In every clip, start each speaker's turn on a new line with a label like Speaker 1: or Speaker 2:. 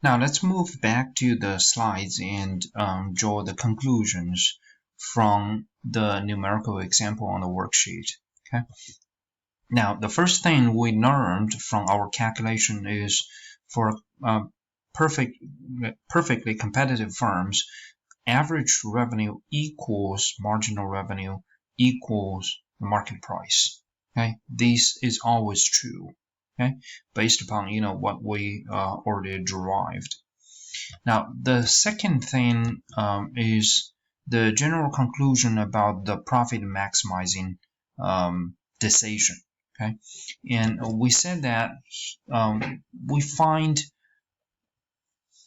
Speaker 1: Now let's move back to the slides and draw the conclusions from the numerical example on the worksheet. Okay. Now the first thing we learned from our calculation is for perfectly competitive firms, average revenue equals marginal revenue equals the market price. Okay, this is always true. Okay, based upon what we already derived. Now the second thing is the general conclusion about the profit maximizing decision. Okay, and we said that we find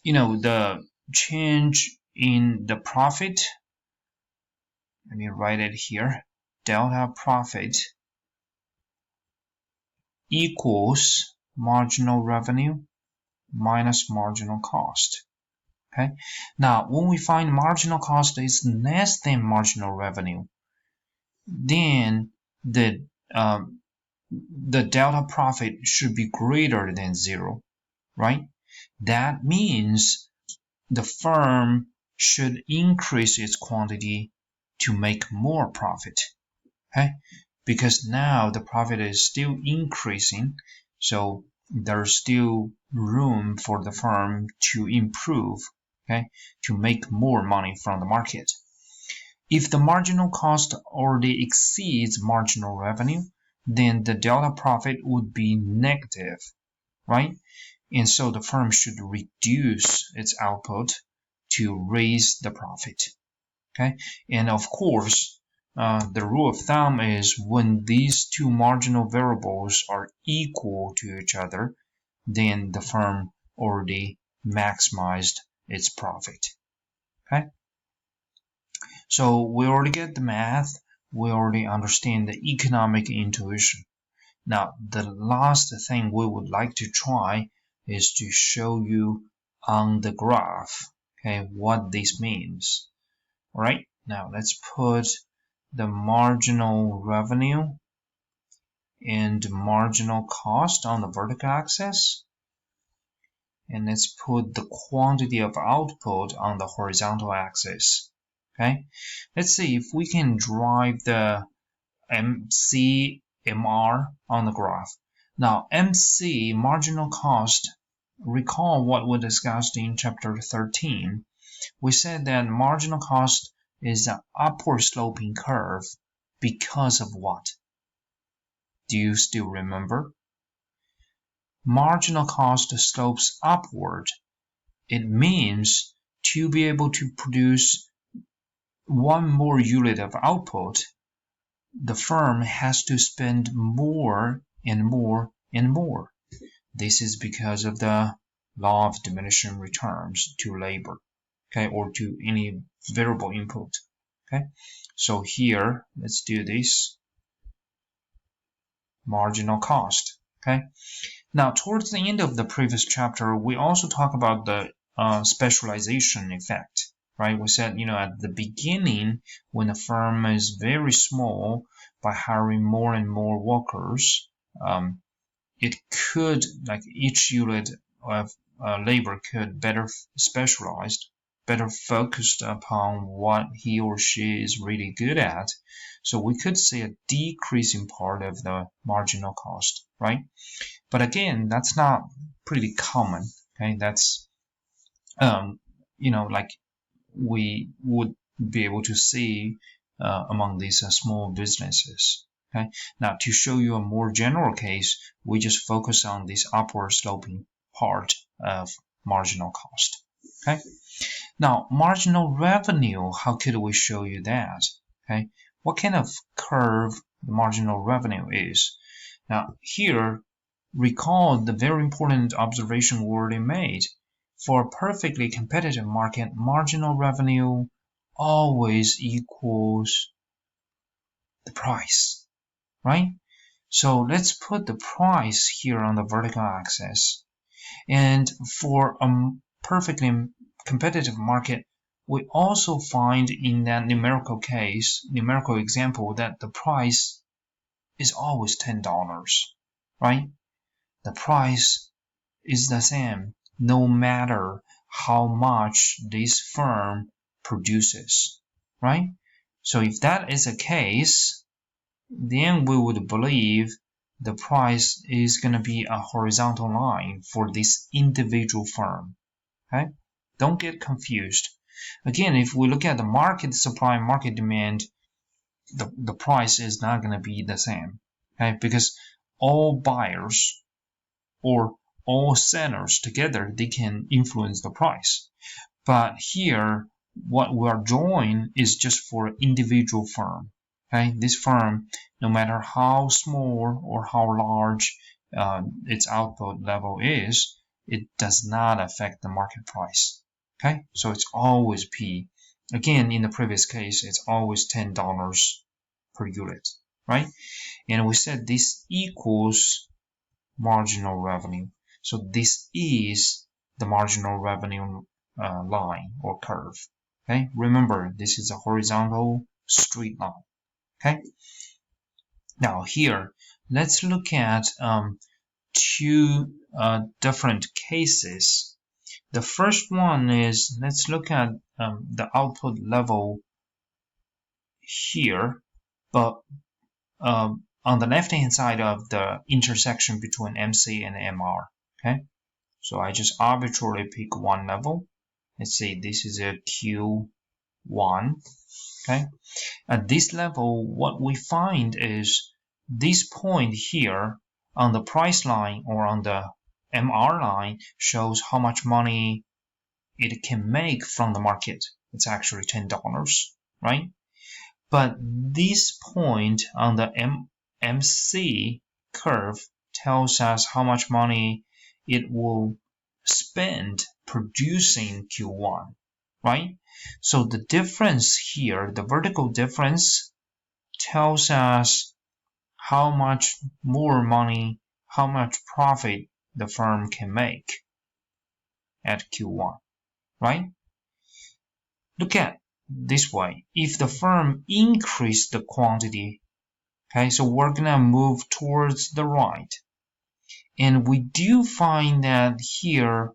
Speaker 1: the change in the profit. Let me write it here. Delta profit equals marginal revenue minus marginal cost. Okay. Now, when we find marginal cost is less than marginal revenue, then the delta profit should be greater than 0, right? That means the firm should increase its quantity to make more profit. Okay, because now the profit is still increasing, so there's still room for the firm to improve, okay, to make more money from the market. If the marginal cost already exceeds marginal revenue, then the delta profit would be negative, right? And so the firm should reduce its output to raise the profit. Okay, and of course, the rule of thumb is when these two marginal variables are equal to each other, then the firm already maximized its profit. Okay, so we already get the math, we already understand the economic intuition. Now, the last thing we would like to try is to show you on the graph, okay, what this means. All right, now let's put the marginal revenue and marginal cost on the vertical axis. And let's put the quantity of output on the horizontal axis. Okay, let's see if we can drive the MR on the graph. Now, MC, marginal cost, recall what we discussed in chapter 13. We said that marginal cost is an upward sloping curve because of what? Do you still remember? Marginal cost slopes upward. It means to be able to produce one more unit of output, the firm has to spend more and more and more. This is because of the law of diminishing returns to labor, okay, or to any variable input. Okay, so here let's do this marginal cost. Okay, now towards the end of the previous chapter, we also talk about the specialization effect, right? We said, at the beginning, when the firm is very small, by hiring more and more workers, it could, like each unit of labor could better specialized, better focused upon what he or she is really good at. So we could see a decrease in part of the marginal cost, right? But again, that's not pretty common. Okay, that's like we would be able to see among these small businesses. Okay, now to show you a more general case, we just focus on this upward sloping part of marginal cost. Okay, now marginal revenue, how could we show you that? Okay, what kind of curve the marginal revenue is? Now here, recall the very important observation we already made. For a perfectly competitive market, marginal revenue always equals the price, right? So let's put the price here on the vertical axis. And for a perfectly competitive market, we also find in that numerical example, that the price is always $10, right? The price is the same no matter how much this firm produces, right? So if that is the case, then we would believe the price is going to be a horizontal line for this individual firm. Okay? Don't get confused. Again, if we look at the market supply and market demand, the price is not going to be the same. Okay? Because all buyers or all sellers together, they can influence the price. But here, what we are drawing is just for individual firm. Okay, this firm, no matter how small or how large its output level is, it does not affect the market price. Okay, so it's always P. Again, in the previous case, it's always $10 per unit, right? And we said this equals marginal revenue. So this is the marginal revenue line or curve. Okay, remember this is a horizontal straight line. Okay, now here let's look at two different cases. The first one is, let's look at the output level here, but on the left hand side of the intersection between MC and MR. Okay, so I just arbitrarily pick one level. Let's say this is a Q1. Okay, at this level, what we find is this point here on the price line or on the MR line shows how much money it can make from the market. It's actually $10, right? But this point on the MC curve tells us how much money it will spend producing Q1, right? So the difference here, the vertical difference, tells us how much more money, how much profit the firm can make at Q1, right? Look at this way. If the firm increased the quantity, okay, so we're gonna move towards the right. And we do find that here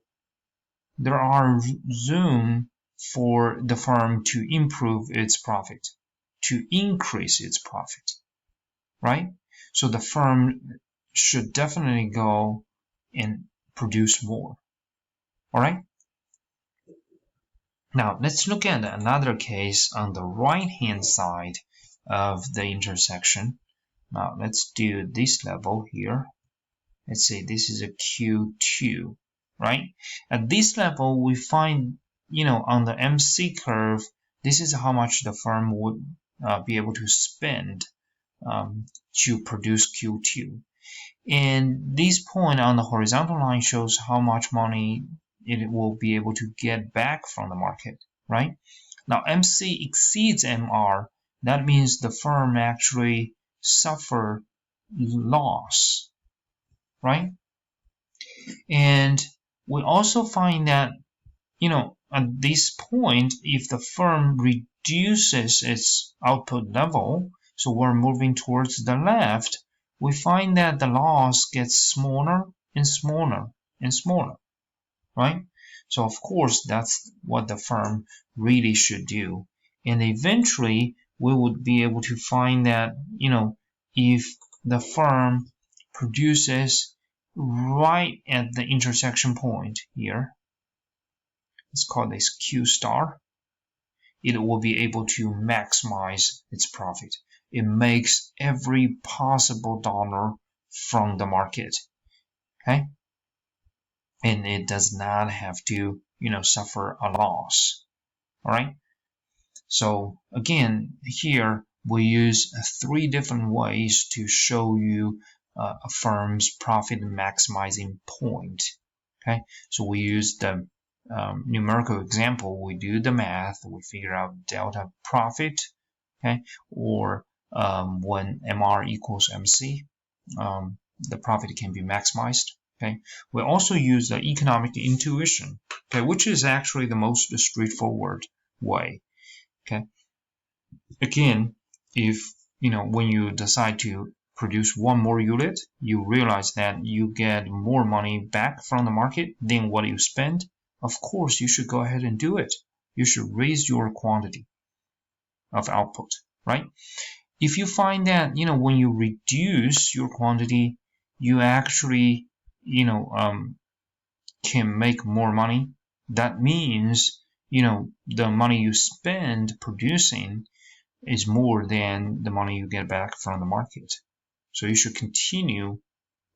Speaker 1: there are room for the firm to improve its profit, to increase its profit, right? So the firm should definitely go and produce more, all right? Now let's look at another case on the right-hand side of the intersection. Now let's do this level here. Let's say this is a Q2, right? At this level, we find, on the MC curve, this is how much the firm would be able to spend to produce Q2. And this point on the horizontal line shows how much money it will be able to get back from the market, right? Now, MC exceeds MR. That means the firm actually suffer loss, right? And we also find that, at this point, if the firm reduces its output level, so we're moving towards the left, we find that the loss gets smaller and smaller and smaller, right? So of course, that's what the firm really should do. And eventually, we would be able to find that, if the firm produces right at the intersection point here, let's call this Q star, it will be able to maximize its profit. It makes every possible dollar from the market, okay? And it does not have to, suffer a loss, all right? So again, here we use 3 different ways to show you a firm's profit maximizing point. Okay, so we use the numerical example. We do the math. We figure out delta profit. Okay, or when MR equals MC, the profit can be maximized. Okay, we also use the economic intuition. Okay, which is actually the most straightforward way. Okay, again, if when you decide to produce one more unit, you realize that you get more money back from the market than what you spent, of course you should go ahead and do it. You should raise your quantity of output, right? If you find that, when you reduce your quantity, you actually, can make more money, that means, the money you spend producing is more than the money you get back from the market. So you should continue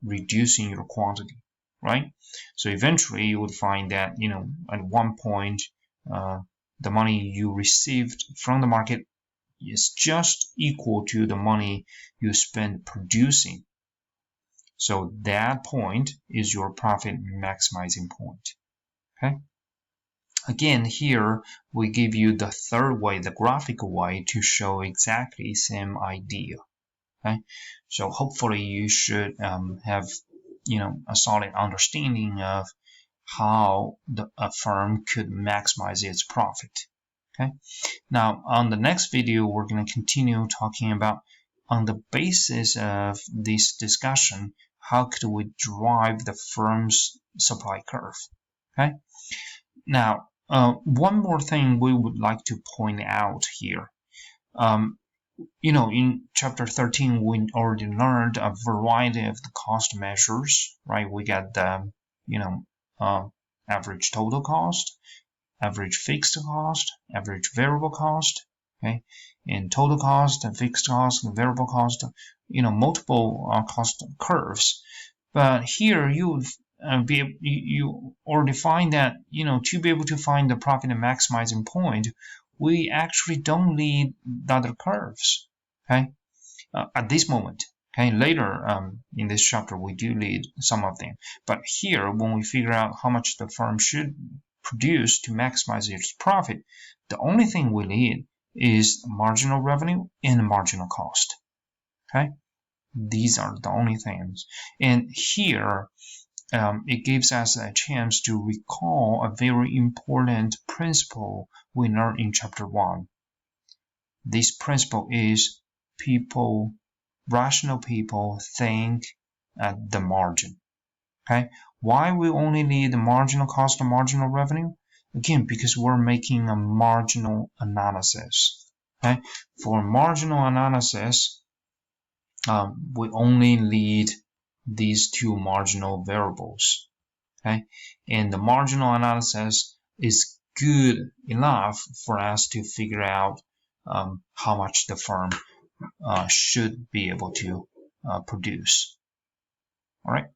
Speaker 1: reducing your quantity, right? So eventually you would find that, at one point, the money you received from the market is just equal to the money you spend producing. So that point is your profit maximizing point. Okay. Again, here we give you the third way, the graphical way, to show exactly same idea. Okay. So hopefully you should have a solid understanding of how a firm could maximize its profit. Okay. Now, on the next video, we're going to continue talking about, on the basis of this discussion, how could we drive the firm's supply curve. Okay. Now, one more thing we would like to point out here. In chapter 13, we already learned a variety of the cost measures, right? We got the, average total cost, average fixed cost, average variable cost, okay? And total cost, and fixed cost, and variable cost, multiple cost curves. But here you already find that, to be able to find the profit and maximizing point, we actually don't need the other curves, okay? At this moment, okay? Later in this chapter, we do need some of them. But here, when we figure out how much the firm should produce to maximize its profit, the only thing we need is marginal revenue and marginal cost, okay? These are the only things. And here, it gives us a chance to recall a very important principle we learned in chapter 1. This principle is rational people think at the margin. Okay? Why we only need the marginal cost and marginal revenue? Again, because we're making a marginal analysis. Okay? For marginal analysis, we only need these two marginal variables. Okay? And the marginal analysis is good enough for us to figure out how much the firm should be able to produce. All right.